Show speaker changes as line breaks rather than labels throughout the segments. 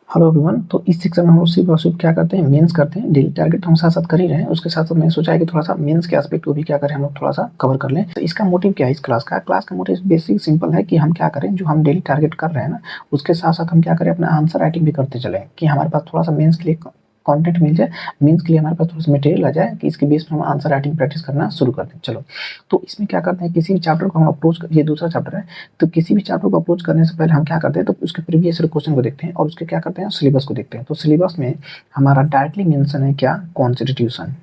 Hello everyone. तो इस section में हम लोग सिर्फ और सिर्फ क्या करते हैं, मेंस करते हैं। डेली टारगेट हम साथ साथ कर ही रहे हैं, उसके साथ साथ मैंने सोचा है कि थोड़ा सा मेंस के एस्पेक्ट को भी क्या करें, हम लोग थोड़ा सा कवर कर लें। तो इसका मोटिव क्या है इस क्लास का मोटिव बेसिक सिंपल है कि हम क्या करें, जो हम डेली टारगेट कर रहे हैं ना, उसके साथ साथ हम क्या करें, अपना आंसर राइटिंग भी करते चलें कि हमारे पास थोड़ा सा मेंस के लिए कंटेंट मिल जाए, मेंस के लिए हमारे पास थोड़ा सा मटेरियल आ जाए कि इसके बेस पर हम आंसर राइटिंग प्रैक्टिस करना शुरू कर दें। चलो, तो इसमें क्या करते हैं, किसी भी चैप्टर को हम अप्रोच कर, ये दूसरा चैप्टर है, तो किसी भी चैप्टर को अप्रोच करने से पहले हम क्या करते हैं, तो उसके प्रीवियस क्वेश्चन को देखते हैं और उसके क्या करते हैं, सिलेबस को देखते हैं। तो सिलेबस में हमारा डायरेक्टली मेंशन है क्या, कॉन्स्टिट्यूशन।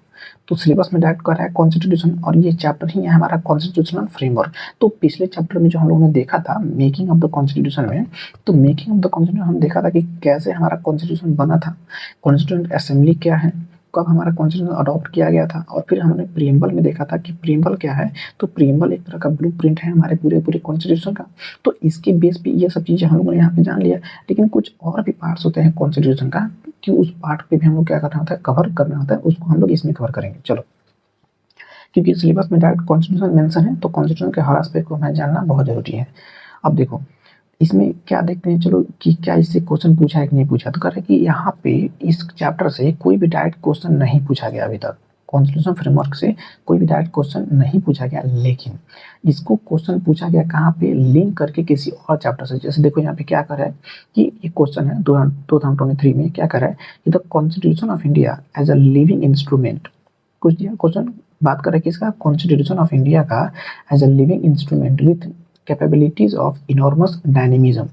तो सिलेबस में डायरेक्ट कर रहा है कॉन्स्टिट्यूशन, और ये चैप्टर ही है हमारा कॉन्स्टिट्यूशनल फ्रेमवर्क। तो पिछले चैप्टर में जो हम लोगों ने देखा था मेकिंग ऑफ द कॉन्स्टिट्यूशन में, तो मेकिंग ऑफ द कॉन्स्टिट्यूशन हम देखा था कि कैसे हमारा कॉन्स्टिट्यूशन बना था, कॉन्स्टिट्यूएंट असेंबली क्या है, कब हमारा कॉन्स्टिट्यूशन अडॉप्ट किया गया था, और फिर हमने प्रीएम्बल में देखा था कि प्रीएम्बल क्या है। तो प्रीएम्बल एक तरह का ब्लूप्रिंट है हमारे पूरे पूरे कॉन्स्टिट्यूशन का। तो इसके बेस पे ये सब चीज़ें हम लोगों ने यहाँ पे जान लिया। लेकिन कुछ और भी पार्ट्स होते हैं कॉन्स्टिट्यूशन का, कि उस पार्ट पे भी हम लोग क्या करना होता है, कवर करना होता है, उसको हम लोग इसमें कवर करेंगे। चलो, क्योंकि सिलेबस में डायरेक्ट कॉन्स्टिट्यूशन मेंशन है, तो कॉन्स्टिट्यूशन के हर एस्पेक्ट को हमें जानना बहुत जरूरी है। अब देखो, इसमें क्या देखते हैं, चलो कि क्या इससे क्वेश्चन पूछा है कि नहीं पूछा। तो कह रहे हैं कि यहाँ पे इस चैप्टर से कोई भी डायरेक्ट क्वेश्चन नहीं पूछा गया अभी तक, कॉन्स्टिट्यूशन फ्रेमवर्क से कोई भी डायरेक्ट क्वेश्चन नहीं पूछा गया, लेकिन इसको क्वेश्चन पूछा गया कहाँ पे, लिंक करके किसी और चैप्टर से। जैसे देखो यहाँ पे क्या कर रहा है कि एक क्वेश्चन है 2023 में, क्या कर रहा है कि the constitution of India as a living instrument, कुछ दिया क्वेश्चन, बात कर रहे हैं किसका, कॉन्स्टिट्यूशन ऑफ इंडिया का, as a living instrument with capabilities of enormous dynamism,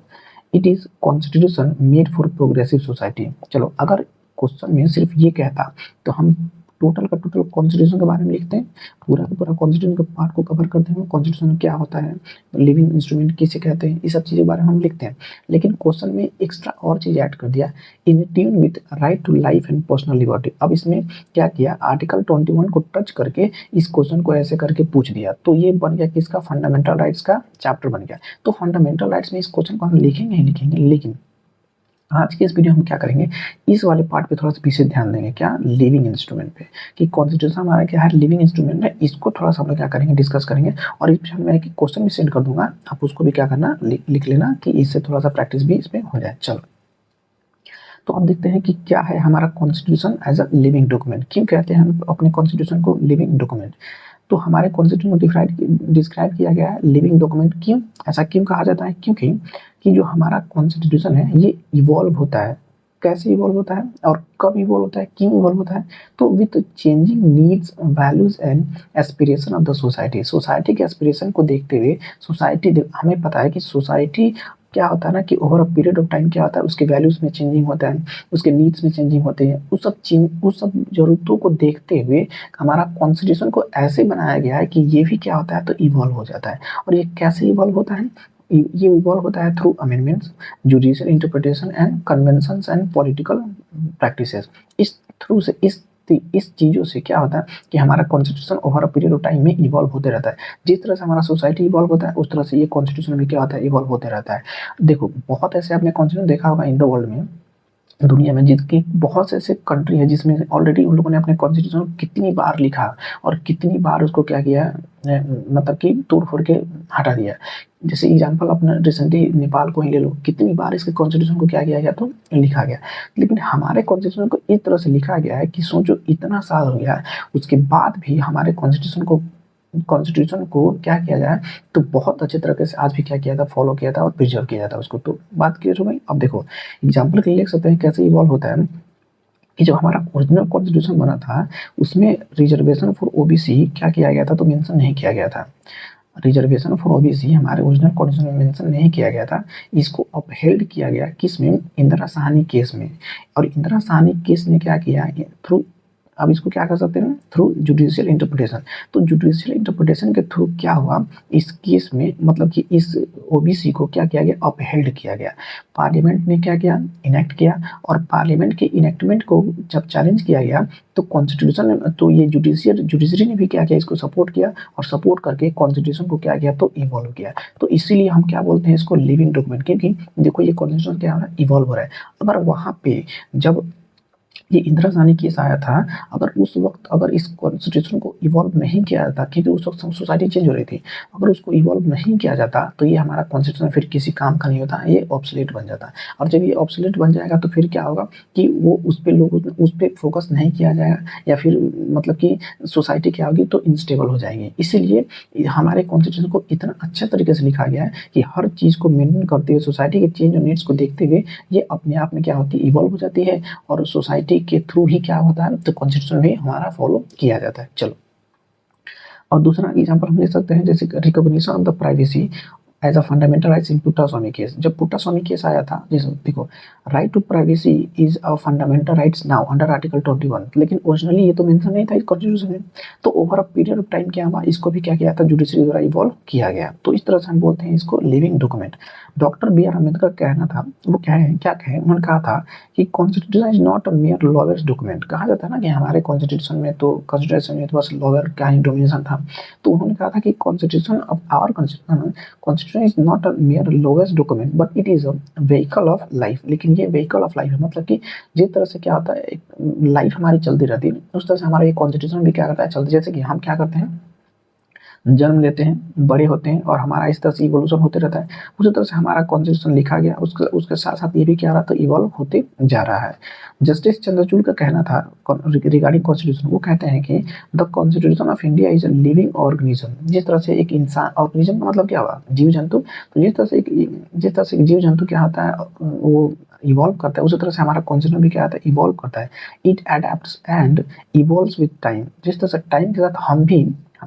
it is constitution made for progressive society. चलो, अगर क्वेश्चन में सिर्फ ये कहता तो हम टोटल का टोटल कॉन्स्टिट्यूशन के बारे में लिखते हैं, पूरा का पूरा कॉन्स्टिट्यूशन के पार्ट को कवर करते हैं, कॉन्स्टिट्यूशन क्या होता है, लिविंग इंस्ट्रूमेंट किसे कहते हैं, ये सब चीज़ों के बारे में हम लिखते हैं। लेकिन क्वेश्चन में एक्स्ट्रा और चीज़ ऐड कर दिया, in tune with right to life and personal liberty. अब इसमें क्या किया, आर्टिकल 21 को टच करके इस क्वेश्चन को ऐसे करके पूछ दिया। तो ये बन गया किसका, फंडामेंटल राइट्स का चैप्टर बन गया। तो फंडामेंटल राइट्स में इस क्वेश्चन को हम लिखेंगे ही लिखेंगे, लेकिन आज के इस वीडियो हम क्या करेंगे, इस वाले पार्ट पे थोड़ा सा विशेष ध्यान देंगे, क्या, लिविंग इंस्ट्रूमेंट पे, कि कॉन्स्टिट्यूशन हमारा क्या है, लिविंग इंस्ट्रूमेंट है। इसको थोड़ा सा हम लोग क्या करेंगे, डिस्कस करेंगे। और इस मैं एक क्वेश्चन भी सेंड कर दूंगा, आप उसको भी क्या करना, लिख लेना, कि इससे थोड़ा सा प्रैक्टिस भी इसमें हो जाए। चलो, तो अब देखते हैं कि क्या है हमारा constitution as a living document. क्यों कहते हैं हम अपने कॉन्स्टिट्यूशन को लिविंग डॉक्यूमेंट। तो हमारे कॉन्स्टिट्यूशन को डिस्क्राइब किया गया है लिविंग डॉक्यूमेंट। क्यों ऐसा क्यों कहा जाता है, क्योंकि कि जो हमारा कॉन्स्टिट्यूशन है ये इवॉल्व होता है। कैसे इवॉल्व होता है और कब इवॉल्व होता है, क्यों इवॉल्व होता है, तो with changing needs, values and aspiration of the society. Society के एस्पिरेशन को देखते हुए, सोसाइटी, हमें पता है कि सोसाइटी क्या होता है ना, कि over a period of time क्या होता है, उसके वैल्यूज में चेंजिंग होता है, उसके नीड्स में चेंजिंग होते हैं। उस सब जरूरतों को देखते हुए हमारा कॉन्स्टिट्यूशन को ऐसे बनाया गया है कि ये भी क्या होता है, तो इवॉल्व हो जाता है। और ये कैसे इवॉल्व होता है, ये इवॉल्व होता है through amendments, judicial interpretation and conventions and political practices. इस थ्रू से इस चीज़ों से क्या होता है कि हमारा constitution over a period of time में इवॉल्व होते रहता है। जिस तरह से हमारा सोसाइटी इवॉल्व होता है, उस तरह से ये कॉन्स्टिट्यूशन भी क्या होता है, इवॉल्व होते रहता है। देखो, बहुत ऐसे आपने कॉन्स्टिट्यूशन देखा होगा इन द वर्ल्ड में, दुनिया में, जिसकी बहुत से ऐसे कंट्री है जिसमें ऑलरेडी उन लोगों ने अपने कॉन्स्टिट्यूशन कितनी बार लिखा और कितनी बार उसको क्या किया, मतलब कि तोड़ फोड़ के हटा दिया। जैसे एग्जांपल अपना रिसेंटली नेपाल को ही ले लो, कितनी बार इसके कॉन्स्टिट्यूशन को क्या किया गया, तो लिखा गया। लेकिन हमारे कॉन्स्टिट्यूशन को इस तरह से लिखा गया है कि सोचो, इतना साल हो गया, उसके बाद भी हमारे कॉन्स्टिट्यूशन को क्या किया जाए, तो बहुत अच्छे तरीके से आज भी क्या किया था, फॉलो किया था और प्रिजर्व किया जाता है उसको। तो बात क्लियर हो गई। अब देखो, एग्जाम्पल के लिए लिख सकते हैं कैसे इवॉल्व होता है, कि जब हमारा ओरिजिनल कॉन्स्टिट्यूशन बना था, उसमें रिजर्वेशन फॉर ओबीसी क्या किया गया था, तो मेंशन नहीं किया गया था। रिजर्वेशन फॉर ओबीसी हमारे ओरिजिनल कॉन्स्टिट्यूशन में मेंशन नहीं किया गया था। इसको अपहेल्ड किया गया किस में, इंदिरा साहनी केस में। और इंदिरा साहनी केस ने क्या किया, थ्रू, अब इसको क्या कर सकते हैं, थ्रू जुडिशियल इंटरप्रिटेशन। तो जुडिशियल इंटरप्रिटेशन के थ्रू क्या हुआ, इस केस में, मतलब कि इस ओबीसी को क्या किया गया, अपहेल्ड किया गया। पार्लियामेंट ने क्या किया, इनेक्ट किया। और पार्लियामेंट के इनेक्टमेंट को जब चैलेंज किया गया, तो कॉन्स्टिट्यूशन, तो ये जुडिशरी ने भी क्या किया, इसको सपोर्ट किया, और सपोर्ट करके कॉन्स्टिट्यूशन को क्या किया, तो इवॉल्व किया। तो इसीलिए हम क्या बोलते हैं इसको, लिविंग डॉक्यूमेंट। क्योंकि देखो, ये कॉन्स्टिट्यूशन क्या है, इवॉल्व हो रहा है। अगर वहां पे जब ये इंदिरा गांधी केस आया था। अगर उस वक्त अगर इस कॉन्स्टिट्यूशन को इवॉल्व नहीं किया जाता, क्योंकि उस वक्त सोसाइटी चेंज हो रही थी, अगर उसको इवॉल्व नहीं किया जाता तो ये हमारा कॉन्स्टिट्यूशन फिर किसी काम का नहीं होता, ये ऑब्सोलीट बन जाता। और जब ये ऑब्सोलीट बन जाएगा तो फिर क्या होगा कि वो उस पे लोग उस पे फोकस नहीं किया जाएगा, या फिर मतलब कि सोसाइटी क्या होगी तो इनस्टेबल हो जाएगी। इसीलिए हमारे कॉन्स्टिट्यूशन को इतना अच्छे तरीके से लिखा गया है कि हर चीज़ को मेंटेन करते हुए, सोसाइटी के चेंज और नीड्स को देखते हुए ये अपने आप में क्या होती है, इवॉल्व हो जाती है। और सोसाइटी के थ्रू ही क्या होता है, तो कॉन्स्टिट्यूशन भी हमारा फॉलो किया जाता है। चलो, और दूसरा एग्जांपल हम ले सकते हैं जैसे recognition of the privacy as a fundamental rights in Puttaswamy case. जब पुट्टास्वामी केस आया था, जैसे देखो, right to privacy is a fundamental rights now under article 21, लेकिन ओरिजिनली ये तो मेंशन नहीं था इस कॉन्स्टिट्यूशन में। तो over a period of time क्या हुआ, इसको भी क्या किया था, जुडिशरी द्वारा इवॉल्व किया गया। तो इस तरह से हम बोलते हैं इसको living document. Doctor B R Ambedkar का कहना था, वो क्या कहे, उन्होंने कहा था कि constitution is not a mere lawyers document. कहा जाता है ना कि हमारे कॉन्स्टिट्यूशन में तो बस लॉयर का ही डोमिनेशन था। तो उन्होंने कहा था कि constitution of our constitution is not a mere lawyers document but it is a vehicle of life. लेकिन ये व्हीकल ऑफ लाइफ है, मतलब कि जिस तरह से क्या होता है, लाइफ हमारी चलती रहती है, उस तरह से हमारा ये कॉन्स्टिट्यूशन भी क्या करता है, चलती। जैसे कि हम क्या करते हैं, जन्म लेते हैं, बड़े होते हैं, और हमारा इस तरह से इवोल्यूशन होते रहता है। उसी तरह से हमारा कॉन्स्टिट्यूशन लिखा गया, उसके उसके साथ साथ ये भी क्या रहा, तो इवॉल्व होते जा रहा है। जस्टिस चंद्रचूड़ का कहना था रिगार्डिंग कॉन्स्टिट्यूशन, वो कहते हैं कि the constitution of India is a living organism. जिस तरह से एक इंसान, ऑर्गेनिज्म का मतलब क्या हुआ, जीव जंतु। तो जिस तरह से एक जीव जंतु क्या होता है, वो इवॉल्व करता है, उसी तरह से हमारा कॉन्स्टिट्यूशन भी क्या होता है, इवॉल्व करता है। It adapts and evolves with time. जिस तरह से टाइम के साथ हम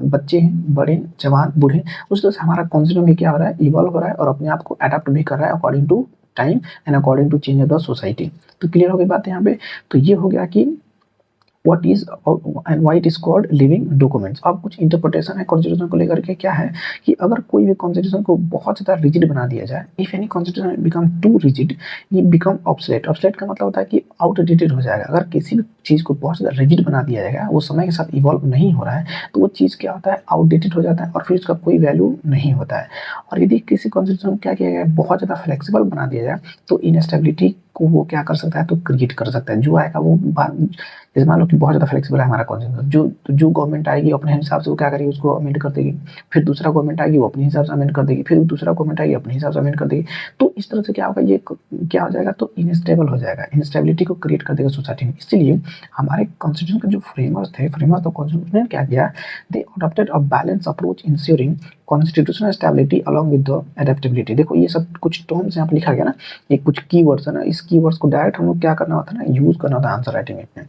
बच्चे हैं, बड़े, जवान, बूढ़े, उस तरह से हमारा कॉन्स्टिट्यूशन भी क्या हो रहा है, इवॉल्व हो रहा है, और अपने आप को अडेप्ट भी कर रहा है according to time and according to change of the society. तो क्लियर हो गई बात यहाँ पे। तो ये हो गया कि what is and why it is called living documents. अब कुछ इंटरप्रिटेशन है कॉन्स्टिट्यूशन को लेकर के, क्या है कि अगर कोई भी कॉन्स्टिट्यूशन को बहुत ज़्यादा रिजिड बना दिया जाए, if any constitution become too rigid, ये बिकम ऑब्सोलेट। ऑब्सोलेट का मतलब होता है कि आउटडेटेड हो जाएगा। अगर किसी भी चीज़ को बहुत ज़्यादा रिजिड बना दिया जाएगा, वो समय के साथ इवॉल्व नहीं हो रहा है, तो वो चीज़ क्या होता है, आउटडेटेड हो जाता है, और फिर उसका कोई वैल्यू नहीं होता है। और यदि किसी कॉन्स्टिट्यूशन को क्या किया जाए, बहुत ज़्यादा फ्लेक्सिबल बना दिया जाए, तो इनस्टेबिलिटी को वो क्या कर सकता है, तो क्रिएट कर सकता है। जो आएगा वो जैसे मान लो कि बहुत ज़्यादा फ्लेक्सिबल है हमारा कॉन्स्टिट्यूशन, जो गवर्नमेंट आएगी अपने हिसाब से वो क्या करेगी, उसको अमेंड कर देगी। फिर दूसरा गवर्नमेंट आएगी, वो अपने हिसाब से अमेंड कर देगी। फिर दूसरा गवर्नमेंट आएगी, अपने हिसाब से अमेंड कर देगी। तो इस तरह से क्या होगा, ये क्या हो जाएगा, तो इनस्टेबल हो जाएगा, इंस्टेबिलिटी को क्रिएट कर देगा सोसाइटी में। इसीलिए हमारे कॉन्स्टिट्यूशन के जो फ्रेमर्स ऑफ कॉन्स्टिट्यूशन ने क्या किया, they adopted a balance approach ensuring constitutional stability along with the adaptability. देखो ये सब कुछ टर्म्स यहाँ पर लिखा गया ना, ये कुछ कीवर्ड्स है ना, इस कीवर्ड्स को डायरेक्ट हम लोग क्या करना होता है ना, यूज करना होता है आंसर राइटिंग में।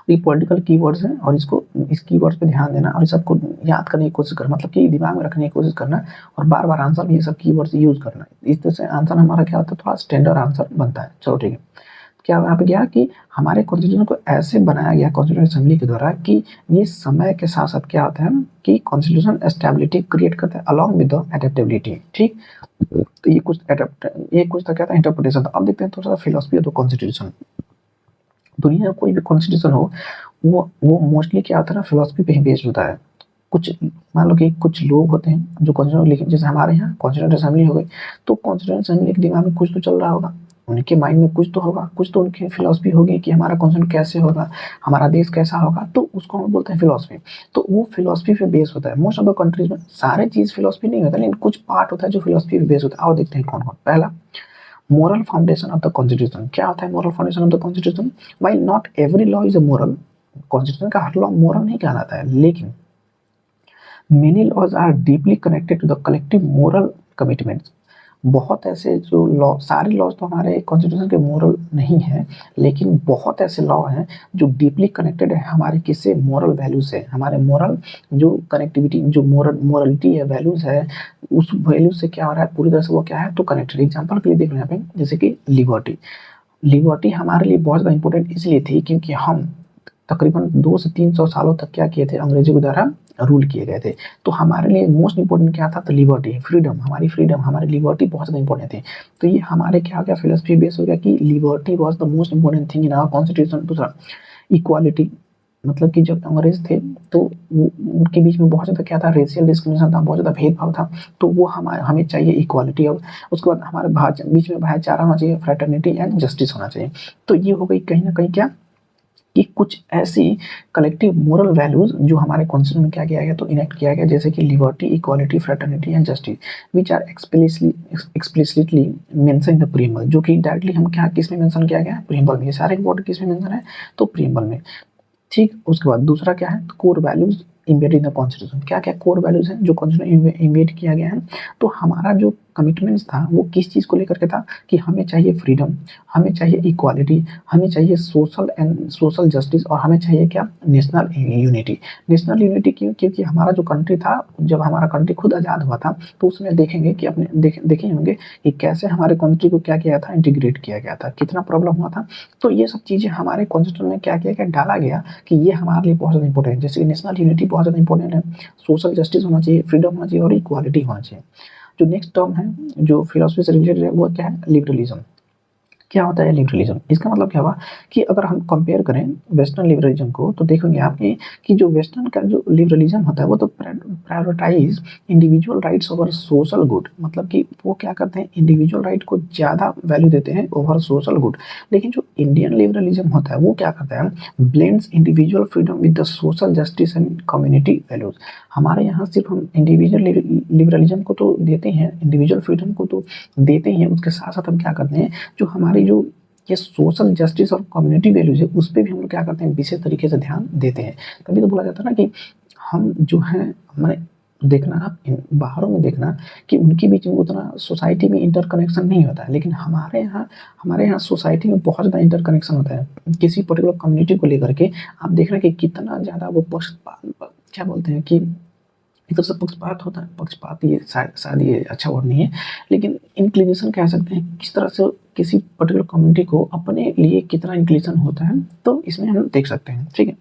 ये पॉलिटिकल कीवर्ड्स हैं, और इस कीवर्ड्स पे ध्यान देना, और इस सबको याद करने की कोशिश करना, मतलब कि दिमाग में रखने की कोशिश करना, और बार बार आंसर में ये सब कीवर्ड्स यूज करना। इस तरह से आंसर हमारा क्या होता है, थोड़ा स्टैंडर्ड आंसर बनता है। चलो ठीक है, क्या यहाँ पे गया कि हमारे कॉन्स्टिट्यूशन को ऐसे बनाया गया कॉन्स्टिट्यूशन असेंबली के द्वारा कि ये समय के साथ साथ क्या होता है कि कॉन्स्टिट्यूशन स्टेबिलिटी क्रिएट करता है अलॉन्ग विद द एडेप्टेबिलिटी। ठीक, तो ये कुछ तो क्या था, इंटरप्रिटेशन था। अब देखते हैं थोड़ा सा फिलोसफी ऑफ द कॉन्स्टिट्यूशन। दुनिया में कोई भी कॉन्स्टिट्यूशन हो, वो मोस्टली क्या होता है ना, फिलोसफी पे ही बेस्ड होता है। कुछ मान लो कि कुछ लोग होते हैं जो कॉन्स्टिट्यूशन लिखे, जैसे हमारे यहाँ कॉन्स्टिट्यूशन असेंबली हो गई, तो कॉन्स्टिट्यूशन असेंबली के दिमाग में कुछ तो चल रहा होगा, उनके माइंड में कुछ तो होगा, कुछ तो उनकी फिलोसफी होगी कि हमारा कॉन्स्टिट्यूशन कैसे होगा, हमारा देश कैसा होगा, तो उसको हम बोलते हैं फिलोसफी। तो वो फिलोसफी पे बेस होता है। मोस्ट ऑफ द कंट्रीज में सारे चीज फिलोसफी नहीं होता, लेकिन कुछ पार्ट होता है जो फिलोसफी पे बेस होता है। आओ देखते हैं कौन कौन। पहला, moral foundation of the constitution। क्या होता है moral foundation of the constitution? While not every law is a moral, constitution का हर लॉ moral नहीं कहलाता है, लेकिन many laws are deeply connected to the collective moral commitments। बहुत ऐसे जो लॉ, सारे लॉज तो हमारे कॉन्स्टिट्यूशन के मोरल नहीं है, लेकिन बहुत ऐसे लॉ हैं जो डीपली कनेक्टेड है हमारे किससे, मोरल वैल्यू से। हमारे मोरल जो कनेक्टिविटी, जो मोरलिटी है, वैल्यूज है, उस वैल्यू से क्या हो रहा है, पूरी तरह से वो क्या है, तो कनेक्टेड। एग्जाम्पल के लिए देख लो यहाँ पे, जैसे कि लिबर्टी हमारे लिए बहुत ज़्यादा इंपॉर्टेंट इसलिए थी क्योंकि हम तकरीबन 200 से 300 सालों तक क्या किए थे, अंग्रेजों के द्वारा रूल किए गए थे। तो हमारे लिए मोस्ट इंपोर्टेंट क्या था, तो लिबर्टी, फ्रीडम, हमारी लिबर्टी बहुत ज़्यादा इंपॉर्टेंट थी। तो ये हमारे क्या हो गया, फिलोसफी बेस हो गया कि liberty was the most important thing in our constitution. दूसरा, इक्वालिटी, मतलब कि जब अंग्रेज थे तो उनके बीच में बहुत ज़्यादा क्या था, रेशियल डिस्क्रिमिनेशन था, बहुत ज़्यादा भेदभाव था। तो वो हमें चाहिए इक्वालिटी। और उसके बाद हमारे बीच में भाईचारा होना चाहिए, फ्रेटर्निटी एंड जस्टिस होना चाहिए। तो ये हो गई कहीं ना कहीं क्या, कि कुछ ऐसी कलेक्टिव मोरल वैल्यूज जो हमारे कॉन्स्टिट्यूशन में क्या किया गया तो इनेक्ट किया गया, जैसे कि liberty, equality, fraternity and justice, which are explicitly mention in the preamble, जो कि डायरेक्टली हम क्या किस में मेंशन किया गया है, प्रीएम्बल में। ये सारे इंपॉर्टेंट किस में मेंशन है तो प्रीएम्बल में। ठीक, उसके बाद दूसरा क्या है, core values embed in the constitution. क्या क्या कोर वैल्यूज हैं जो कॉन्स्टिट्यूशन में इम्बेड किया गया है? तो हमारा जो कमिटमेंट्स था वो किस चीज़ को लेकर के था कि हमें चाहिए फ्रीडम, हमें चाहिए इक्वालिटी, हमें चाहिए सोशल जस्टिस, और हमें चाहिए क्या, नेशनल यूनिटी। नेशनल यूनिटी क्यों? क्योंकि हमारा जो कंट्री था, जब हमारा कंट्री खुद आज़ाद हुआ था तो उसमें देखेंगे कि अपने देखे होंगे कि कैसे हमारे कंट्री को क्या किया था, इंटीग्रेट किया गया था, कितना प्रॉब्लम हुआ था। तो ये सब चीज़ें हमारे कॉन्स्टिट्यूशन में क्या किया गया, डाला गया कि ये हमारे लिए बहुत ज़्यादा इंपॉर्टेंट है। जैसे नेशनल यूनिटी बहुत ज़्यादा इंपॉर्टेंट है, सोशल जस्टिस होना चाहिए, फ्रीडम होना चाहिए और इक्वालिटी होना चाहिए। जो नेक्स्ट टर्म है जो फिलॉसफी से रिलेटेड है वो क्या है, लिबरलिज्म। क्या होता है लिबरलिज्म? इसका मतलब क्या हुआ कि अगर हम कंपेयर करें वेस्टर्न लिबरलिज्म को तो देखेंगे आप कि जो वेस्टर्न का जो लिबरलिज्म होता है वो तो prioritise individual rights over social good, मतलब कि वो क्या करते हैं, इंडिविजुअल राइट को ज़्यादा वैल्यू देते हैं ओवर सोशल गुड। लेकिन जो इंडियन लिबरलिज्म होता है वो क्या करता है, blends individual freedom with the social justice and community values. हमारे यहाँ सिर्फ हम इंडिविजुअल लिबरलिज्म को तो देते हैं, इंडिविजुअल फ्रीडम को तो देते ही हैं, उसके साथ साथ हम क्या करते हैं, जो हमारी जो ये सोशल जस्टिस और कम्युनिटी वैल्यूज है उस पर भी हम लोग क्या करते हैं, विशेष तरीके से ध्यान देते हैं। कभी तो बोला जाता है ना कि हम जो है हमारे देखना आप बाहरों में देखना कि उनके बीच में उतना सोसाइटी में इंटरकनेक्शन नहीं होता है, लेकिन हमारे यहाँ सोसाइटी में बहुत ज़्यादा इंटरकनेक्शन होता है किसी पर्टिकुलर कम्युनिटी को लेकर के। आप देख रहे हैं कि कितना ज़्यादा वो पक्षपात, क्या बोलते हैं कि एक तरह से पक्षपात होता है, पक्षपात ये शायद ये अच्छा वर्ड नहीं है, लेकिन इंक्लिनेशन कह सकते हैं, किस तरह से किसी पर्टिकुलर कम्युनिटी को अपने लिए कितना इंक्लिनेशन होता है, तो इसमें हम देख सकते हैं। ठीक है,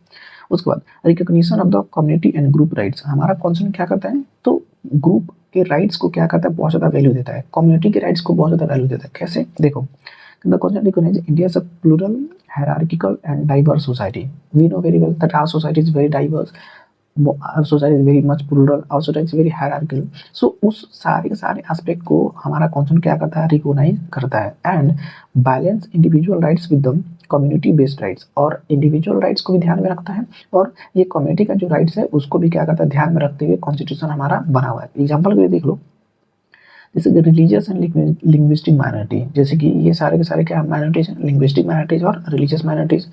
उसके बाद recognition of the community and group rights. हमारा कॉन्सेप्ट क्या करता है, तो ग्रुप के राइट्स को क्या करता है, बहुत ज़्यादा वैल्यू देता है, कम्युनिटी के राइट्स को बहुत ज़्यादा वैल्यू देता है। कैसे? देखो, the concept recognise India is a plural, hierarchical and diverse society. We know very well that our society is very diverse. Our society is very much plural. Our society is very hierarchical. So उस सारे के सारे aspect को हमारा concept क्या करता है, recognise करता है and balance individual rights with the community based rights. और इंडिविजुअल राइट्स को भी ध्यान में रखता है और ये कम्युनिटी का जो राइट्स है उसको भी क्या करता है, ध्यान में रखते हुए कॉन्स्टिट्यूशन हमारा बना हुआ है। एग्जाम्पल के लिए देख लो, जैसे कि रिलीजियस एंड लिंग्विस्टिक माइनॉरिटी, जैसे कि ये सारे के सारे क्या माइनॉरिटीज हैं, लिंग्विस्टिक माइनॉरिटीज और रिलीजियस माइनॉरिटीज।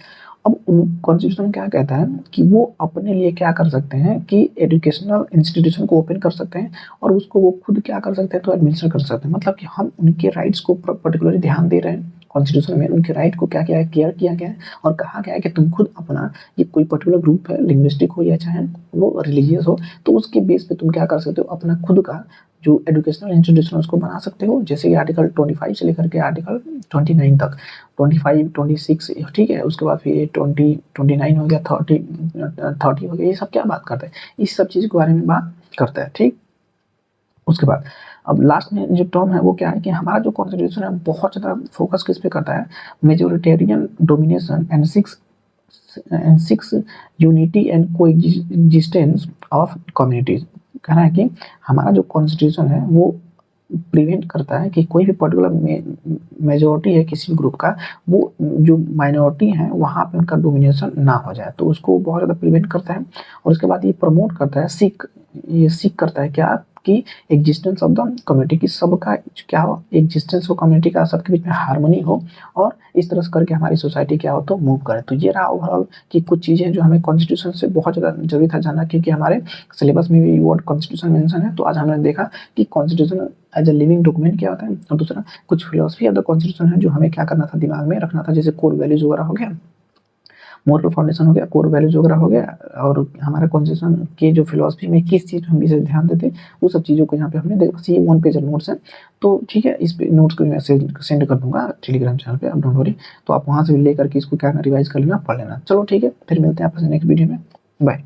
अब कॉन्स्टिट्यूशन क्या कहता है कि वो अपने लिए क्या कर सकते हैं कि एजुकेशनल इंस्टीट्यूशन को ओपन कर सकते हैं और उसको वो खुद क्या कर सकते हैं, तो एडमिनिस्टर कर सकते हैं। मतलब कि हम उनके राइट्स को पर्टिकुलरली ध्यान दे रहे हैं। कॉन्स्टिट्यूशन में उनके राइट को क्या किया है, केयर किया गया है और कहा गया है कि तुम खुद अपना, ये कोई पर्टिकुलर ग्रुप है, लिंग्विस्टिक हो या चाहे वो रिलीजियस हो, तो उसके बेस पे तुम क्या कर सकते हो, अपना खुद का जो एजुकेशनल इंस्टीट्यूशन उसको बना सकते हो। जैसे कि आर्टिकल 25 से लेकर के आर्टिकल 29 तक, 25, 26, ठीक है, उसके बाद फिर 29 हो गया, 30 हो गया, ये सब क्या बात करते हैं, इस सब चीज़ के बारे में बात करता है। ठीक, उसके बाद अब लास्ट में जो टर्म है वो क्या है कि हमारा जो कॉन्स्टिट्यूशन है बहुत ज़्यादा फोकस किस पे करता है, majoritarian domination and six unity and coexistence of communities. कहना है कि हमारा जो कॉन्स्टिट्यूशन है वो प्रिवेंट करता है कि कोई भी पर्टिकुलर मेजोरिटी है किसी भी ग्रुप का, वो जो माइनॉरिटी है वहाँ पे उनका डोमिनेशन ना हो जाए, तो उसको बहुत ज़्यादा प्रिवेंट करता है। और उसके बाद ये प्रमोट करता है, सीख करता है क्या कि एग्जिस्टेंस ऑफ द कम्युनिटी, की सबका क्या हो, एग्जिस्टेंस हो कम्युनिटी का, सबके बीच में हार्मनी हो और इस तरह से करके हमारी सोसाइटी क्या हो तो मूव करे। तो ये रहा ओवरऑल कि कुछ चीज़ें जो हमें कॉन्स्टिट्यूशन से बहुत ज़्यादा जरूरी था जानना, क्योंकि हमारे सिलेबस में भी वर्ड कॉन्स्टिट्यूशन मेंशन है। तो आज हमने देखा कि constitution as a living document क्या होता है, और दूसरा कुछ फिलोसफी ऑफ द कॉन्स्टिट्यूशन है जो हमें क्या करना था, दिमाग में रखना था। जैसे कोर वैल्यूज वगैरह हो गया, मोरल फाउंडेशन हो गया, कोर वैल्यूज वगैरह हो गया, और हमारे कॉन्स्टिट्यूशन के जो फिलोसफी में किस चीज़ हम विशेष ध्यान देते हैं, वो सब चीज़ों को यहाँ पे हमने देखा। ये 1 पेज नोट्स है, तो ठीक है, इस पे नोट्स को मैं सेंड कर दूंगा टेलीग्राम चैनल पे, आप डोंट वरी। तो आप वहाँ से लेकर के इसको क्या रिवाइज कर लेना, पढ़ लेना। चलो ठीक है, फिर मिलते हैं आपसे नेक्स्ट वीडियो में, बाय।